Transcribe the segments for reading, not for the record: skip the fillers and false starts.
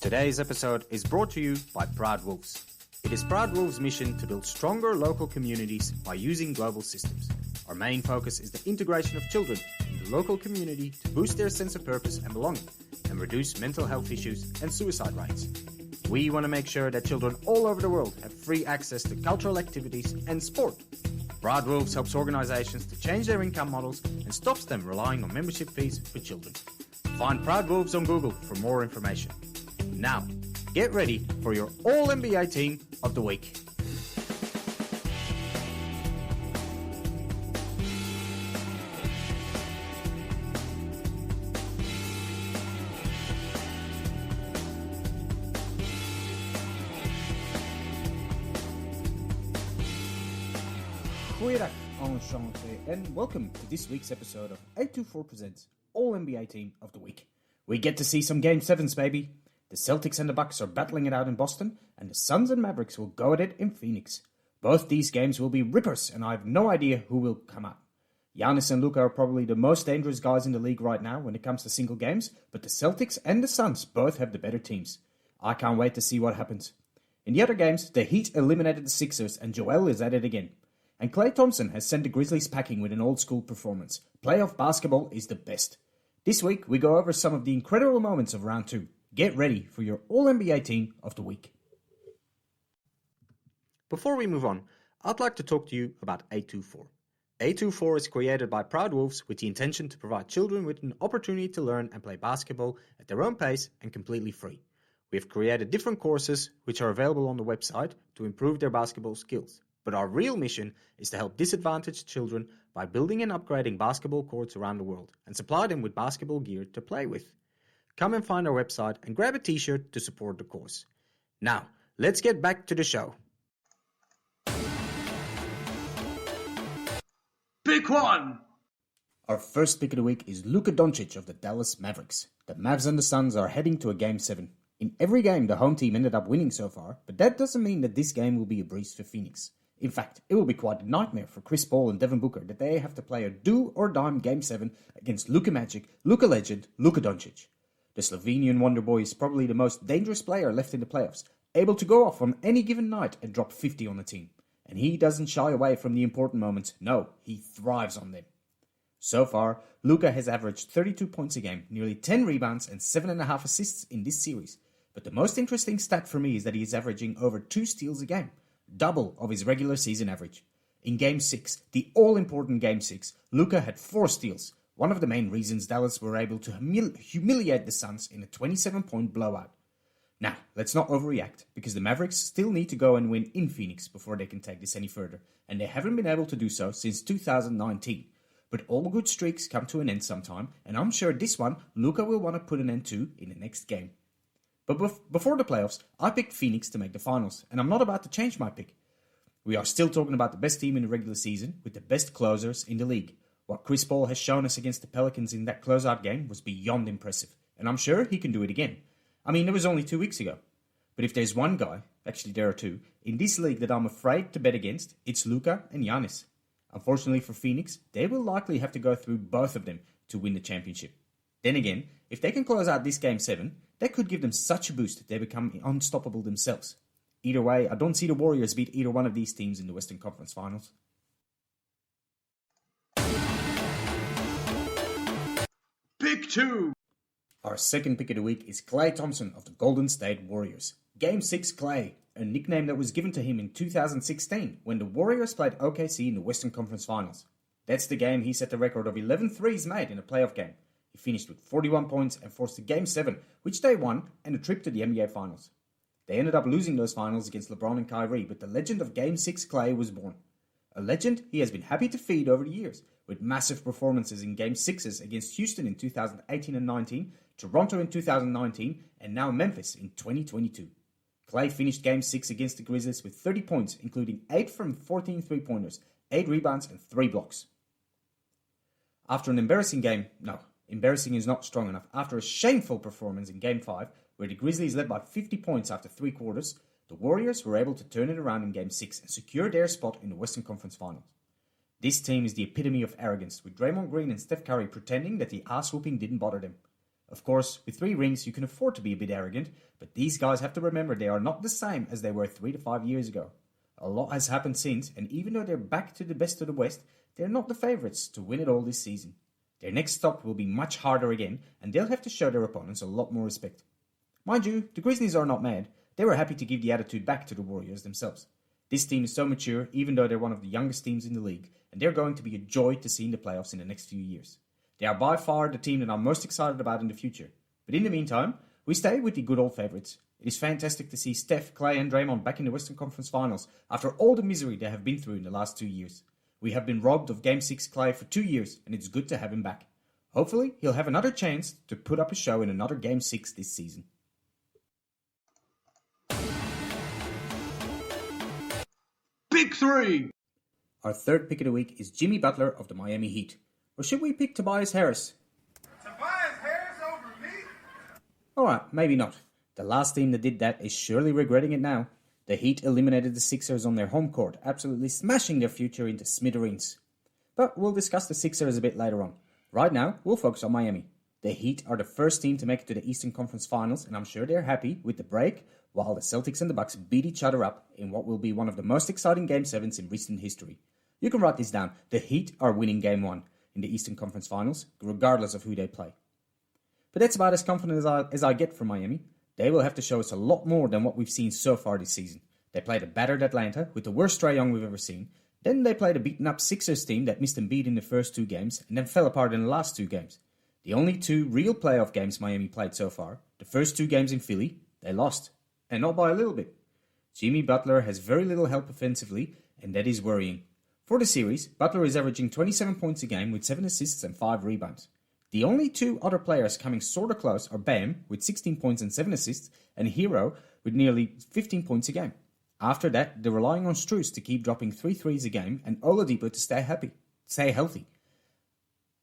Today's episode is brought to you by Proud Wolves. It is Proud Wolves' mission to build stronger local communities by using global systems. Our main focus is the integration of children in the local community to boost their sense of purpose and belonging and reduce mental health issues and suicide rates. We want to make sure that children all over the world have free access to cultural activities and sport. Proud Wolves helps organizations to change their income models and stops them relying on membership fees for children. Find Proud Wolves on Google for more information. Now, get ready for your All-NBA Team of the Week. Goeiedag, enchantée, and welcome to this week's episode of 824 Presents All-NBA Team of the Week. We get to see some Game 7s, baby. The Celtics and the Bucks are battling it out in Boston, and the Suns and Mavericks will go at it in Phoenix. Both these games will be rippers, and I have no idea who will come out. Giannis and Luka are probably the most dangerous guys in the league right now when it comes to single games, but the Celtics and the Suns both have the better teams. I can't wait to see what happens. In the other games, the Heat eliminated the Sixers, and Joel is at it again. And Klay Thompson has sent the Grizzlies packing with an old-school performance. Playoff basketball is the best. This week, we go over some of the incredible moments of Round 2. Get ready for your All-NBA Team of the Week. Before we move on, I'd like to talk to you about 824. 824 is created by Proud Wolves with the intention to provide children with an opportunity to learn and play basketball at their own pace and completely free. We have created different courses which are available on the website to improve their basketball skills. But our real mission is to help disadvantaged children by building and upgrading basketball courts around the world and supply them with basketball gear to play with. Come and find our website and grab a t-shirt to support the course. Now, let's get back to the show. Pick one! Our first pick of the week is Luka Doncic of the Dallas Mavericks. The Mavs and the Suns are heading to a Game 7. In every game, the home team ended up winning so far, but that doesn't mean that this game will be a breeze for Phoenix. In fact, it will be quite a nightmare for Chris Paul and Devin Booker that they have to play a do-or-dime Game 7 against Luka Magic, Luka Legend, Luka Doncic. The Slovenian Wonder Boy is probably the most dangerous player left in the playoffs, able to go off on any given night and drop 50 on the team. And he doesn't shy away from the important moments, no, he thrives on them. So far, Luka has averaged 32 points a game, nearly 10 rebounds and 7.5 assists in this series. But the most interesting stat for me is that he is averaging over 2 steals a game, double of his regular season average. In Game 6, the all-important Game 6, Luka had 4 steals, one of the main reasons Dallas were able to humiliate the Suns in a 27-point blowout. Now, let's not overreact, because the Mavericks still need to go and win in Phoenix before they can take this any further, and they haven't been able to do so since 2019. But all good streaks come to an end sometime, and I'm sure this one Luka will want to put an end to in the next game. But before the playoffs, I picked Phoenix to make the finals, and I'm not about to change my pick. We are still talking about the best team in the regular season, with the best closers in the league. What Chris Paul has shown us against the Pelicans in that closeout game was beyond impressive, and I'm sure he can do it again. I mean, it was only 2 weeks ago. But if there's one guy, actually there are two, in this league that I'm afraid to bet against, it's Luka and Giannis. Unfortunately for Phoenix, they will likely have to go through both of them to win the championship. Then again, if they can close out this Game 7, that could give them such a boost that they become unstoppable themselves. Either way, I don't see the Warriors beat either one of these teams in the Western Conference Finals. Pick two! Our second pick of the week is Klay Thompson of the Golden State Warriors. Game 6 Klay, a nickname that was given to him in 2016 when the Warriors played OKC in the Western Conference Finals. That's the game he set the record of 11 threes made in a playoff game. He finished with 41 points and forced a Game 7, which they won, and a trip to the NBA Finals. They ended up losing those finals against LeBron and Kyrie, but the legend of Game 6 Klay was born. A legend he has been happy to feed over the years, with massive performances in Game 6s against Houston in 2018 and 19, Toronto in 2019, and now Memphis in 2022. Klay finished Game 6 against the Grizzlies with 30 points, including 8 from 14 three-pointers, 8 rebounds and 3 blocks. After an embarrassing game, no, embarrassing is not strong enough, after a shameful performance in Game 5, where the Grizzlies led by 50 points after 3 quarters, the Warriors were able to turn it around in Game 6 and secure their spot in the Western Conference Finals. This team is the epitome of arrogance, with Draymond Green and Steph Curry pretending that the ass-whooping didn't bother them. Of course, with 3 rings, you can afford to be a bit arrogant, but these guys have to remember they are not the same as they were 3 to 5 years ago. A lot has happened since, and even though they're back to the best of the West, they're not the favourites to win it all this season. Their next stop will be much harder again, and they'll have to show their opponents a lot more respect. Mind you, the Grizzlies are not mad. They were happy to give the attitude back to the Warriors themselves. This team is so mature, even though they're one of the youngest teams in the league, and they're going to be a joy to see in the playoffs in the next few years. They are by far the team that I'm most excited about in the future. But in the meantime, we stay with the good old favourites. It is fantastic to see Steph, Klay and Draymond back in the Western Conference Finals after all the misery they have been through in the last 2 years. We have been robbed of Game 6 Klay for 2 years, and it's good to have him back. Hopefully, he'll have another chance to put up a show in another Game 6 this season. Pick 3. Our third pick of the week is Jimmy Butler of the Miami Heat. Or should we pick Tobias Harris? Tobias Harris over me? Alright, maybe not. The last team that did that is surely regretting it now. The Heat eliminated the Sixers on their home court, absolutely smashing their future into smithereens. But we'll discuss the Sixers a bit later on. Right now, we'll focus on Miami. The Heat are the first team to make it to the Eastern Conference Finals, and I'm sure they're happy with the break, while the Celtics and the Bucks beat each other up in what will be one of the most exciting Game 7s in recent history. You can write this down. The Heat are winning Game 1 in the Eastern Conference Finals, regardless of who they play. But that's about as confident as I get from Miami. They will have to show us a lot more than what we've seen so far this season. They played a battered Atlanta with the worst Trae Young we've ever seen. Then they played a beaten-up Sixers team that missed Embiid in the first 2 games and then fell apart in the last 2 games. The only 2 real playoff games Miami played so far, the first 2 games in Philly, they lost. And not by a little bit. Jimmy Butler has very little help offensively, and that is worrying. For the series, Butler is averaging 27 points a game with 7 assists and 5 rebounds. The only 2 other players coming sorta close are Bam with 16 points and 7 assists and Hero with nearly 15 points a game. After that, they're relying on Strus to keep dropping 3 threes a game and Oladipo to stay healthy.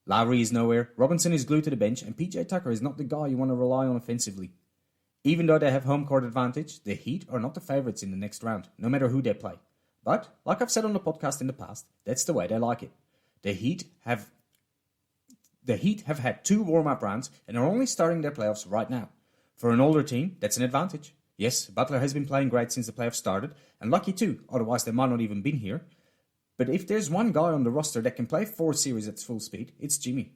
Lowry is nowhere, Robinson is glued to the bench, and PJ Tucker is not the guy you want to rely on offensively. Even though they have home court advantage, the Heat are not the favourites in the next round, no matter who they play. But, like I've said on the podcast in the past, that's the way they like it. The Heat have had 2 warm-up rounds and are only starting their playoffs right now. For an older team, that's an advantage. Yes, Butler has been playing great since the playoffs started, and lucky too, otherwise they might not even been here. But if there's one guy on the roster that can play 4 series at full speed, it's Jimmy.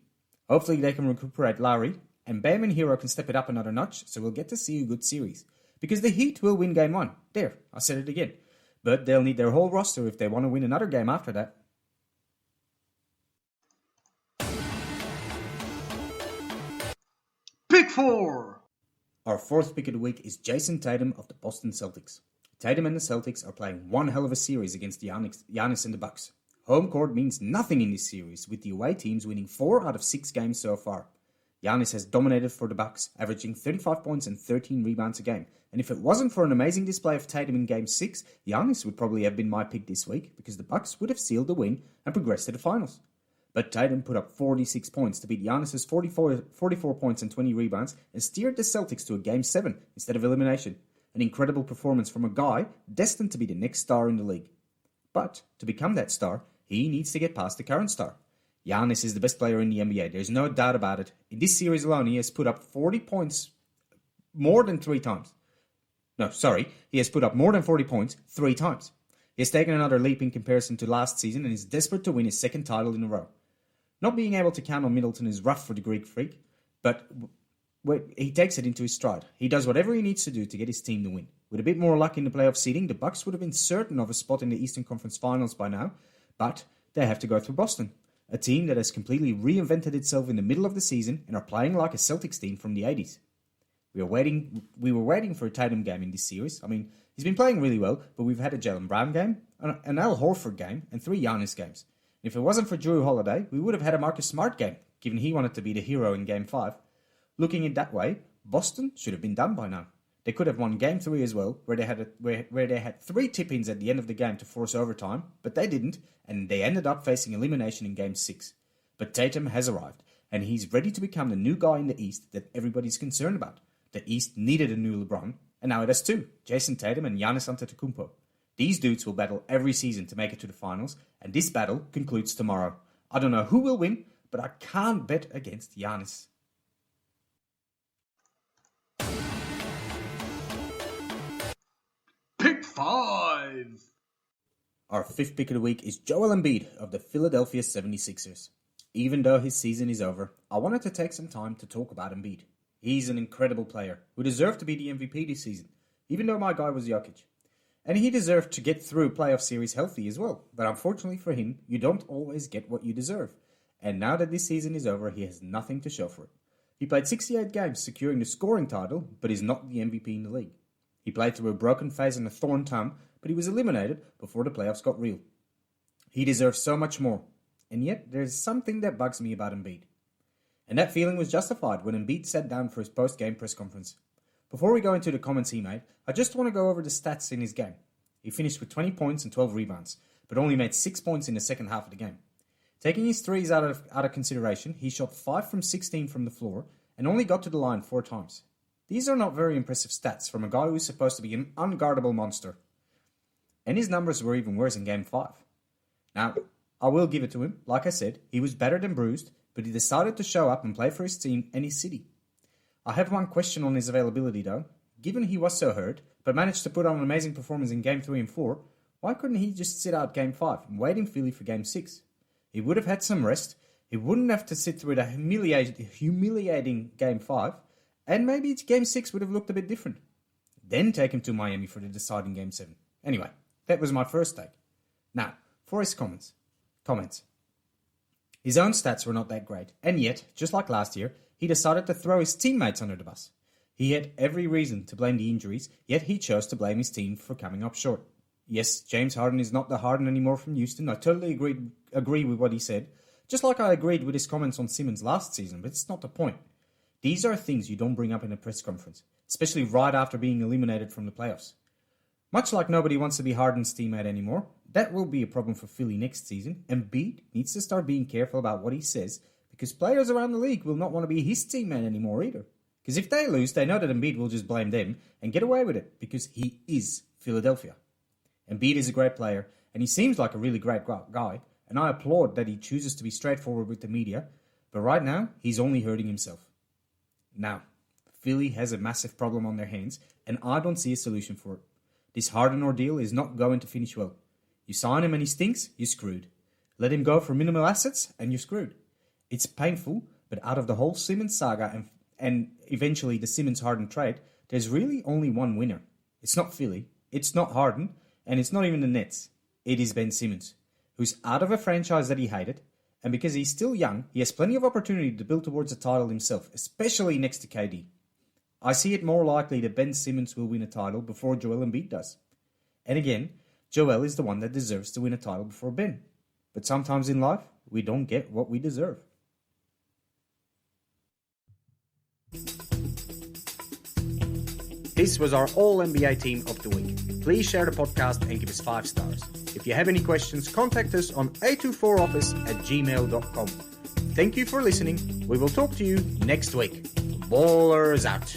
Hopefully they can recuperate Lowry, and Bam and Hero can step it up another notch, so we'll get to see a good series. Because the Heat will win Game 1. There, I said it again. But they'll need their whole roster if they want to win another game after that. Pick 4. Our fourth pick of the week is Jason Tatum of the Boston Celtics. Tatum and the Celtics are playing one hell of a series against Giannis and the Bucks. Home court means nothing in this series, with the away teams winning 4 out of 6 games so far. Giannis has dominated for the Bucks, averaging 35 points and 13 rebounds a game. And if it wasn't for an amazing display of Tatum in Game 6, Giannis would probably have been my pick this week, because the Bucks would have sealed the win and progressed to the finals. But Tatum put up 46 points to beat Giannis' 44 points and 20 rebounds and steered the Celtics to a Game 7 instead of elimination. An incredible performance from a guy destined to be the next star in the league. But to become that star, he needs to get past the current star. Giannis is the best player in the NBA, there's no doubt about it. In this series alone, he has put up 40 points more than 3 times. He has put up more than 40 points 3 times. He has taken another leap in comparison to last season and is desperate to win his 2nd title in a row. Not being able to count on Middleton is rough for the Greek freak, but he takes it into his stride. He does whatever he needs to do to get his team to win. With a bit more luck in the playoff seeding, the Bucks would have been certain of a spot in the Eastern Conference Finals by now, but they have to go through Boston, a team that has completely reinvented itself in the middle of the season and are playing like a Celtics team from the 80s. We were waiting for a Tatum game in this series. I mean, he's been playing really well, but we've had a Jaylen Brown game, an Al Horford game, and 3 Giannis games. If it wasn't for Drew Holiday, we would have had a Marcus Smart game, given he wanted to be the hero in Game 5. Looking at that way, Boston should have been done by now. They could have won Game 3 as well, where they had 3 tip-ins at the end of the game to force overtime, but they didn't, and they ended up facing elimination in Game 6. But Tatum has arrived, and he's ready to become the new guy in the East that everybody's concerned about. The East needed a new LeBron, and now it has 2, Jason Tatum and Giannis Antetokounmpo. These dudes will battle every season to make it to the finals, and this battle concludes tomorrow. I don't know who will win, but I can't bet against Giannis. 5. Our fifth pick of the week is Joel Embiid of the Philadelphia 76ers. Even though his season is over, I wanted to take some time to talk about Embiid. He's an incredible player who deserved to be the MVP this season, even though my guy was Jokic. And he deserved to get through playoff series healthy as well. But unfortunately for him, you don't always get what you deserve. And now that this season is over, he has nothing to show for it. He played 68 games, securing the scoring title, but is not the MVP in the league. He played through a broken phase and a torn thumb, but he was eliminated before the playoffs got real. He deserves so much more. And yet, there's something that bugs me about Embiid. And that feeling was justified when Embiid sat down for his post-game press conference. Before we go into the comments he made, I just want to go over the stats in his game. He finished with 20 points and 12 rebounds, but only made 6 points in the second half of the game. Taking his threes out of consideration, he shot 5 from 16 from the floor and only got to the line 4 times. These are not very impressive stats from a guy who's supposed to be an unguardable monster. And his numbers were even worse in Game 5. Now, I will give it to him. Like I said, he was battered and bruised, but he decided to show up and play for his team and his city. I have one question on his availability though. Given he was so hurt, but managed to put on an amazing performance in Game 3 and 4, why couldn't he just sit out Game 5 and wait in Philly for Game 6? He would have had some rest, he wouldn't have to sit through the humiliating Game 5, and maybe Game 6 would have looked a bit different. Then take him to Miami for the deciding Game 7. Anyway, that was my first take. Now, for his comments. His own stats were not that great, and yet, just like last year, he decided to throw his teammates under the bus. He had every reason to blame the injuries, yet he chose to blame his team for coming up short. Yes, James Harden is not the Harden anymore from Houston. I totally agree with what he said, just like I agreed with his comments on Simmons last season, but it's not the point. These are things you don't bring up in a press conference, especially right after being eliminated from the playoffs. Much like nobody wants to be Harden's teammate anymore, that will be a problem for Philly next season, and Embiid needs to start being careful about what he says, because players around the league will not want to be his teammate anymore either. Because if they lose, they know that Embiid will just blame them and get away with it, because he is Philadelphia. Embiid is a great player, and he seems like a really great guy, and I applaud that he chooses to be straightforward with the media, but right now, he's only hurting himself. Now, Philly has a massive problem on their hands, and I don't see a solution for it. This Harden ordeal is not going to finish well. You sign him and he stinks, you're screwed. Let him go for minimal assets, and you're screwed. It's painful, but out of the whole Simmons saga and eventually the Simmons-Harden trade, there's really only one winner. It's not Philly, it's not Harden, and it's not even the Nets. It is Ben Simmons, who's out of a franchise that he hated, and because he's still young, he has plenty of opportunity to build towards a title himself, especially next to KD. I see it more likely that Ben Simmons will win a title before Joel Embiid does. And again, Joel is the one that deserves to win a title before Ben. But sometimes in life, we don't get what we deserve. This was our All-NBA Team of the Week. Please share the podcast and give us 5 stars. If you have any questions, contact us on a24office@gmail.com. Thank you for listening. We will talk to you next week. Ballers out.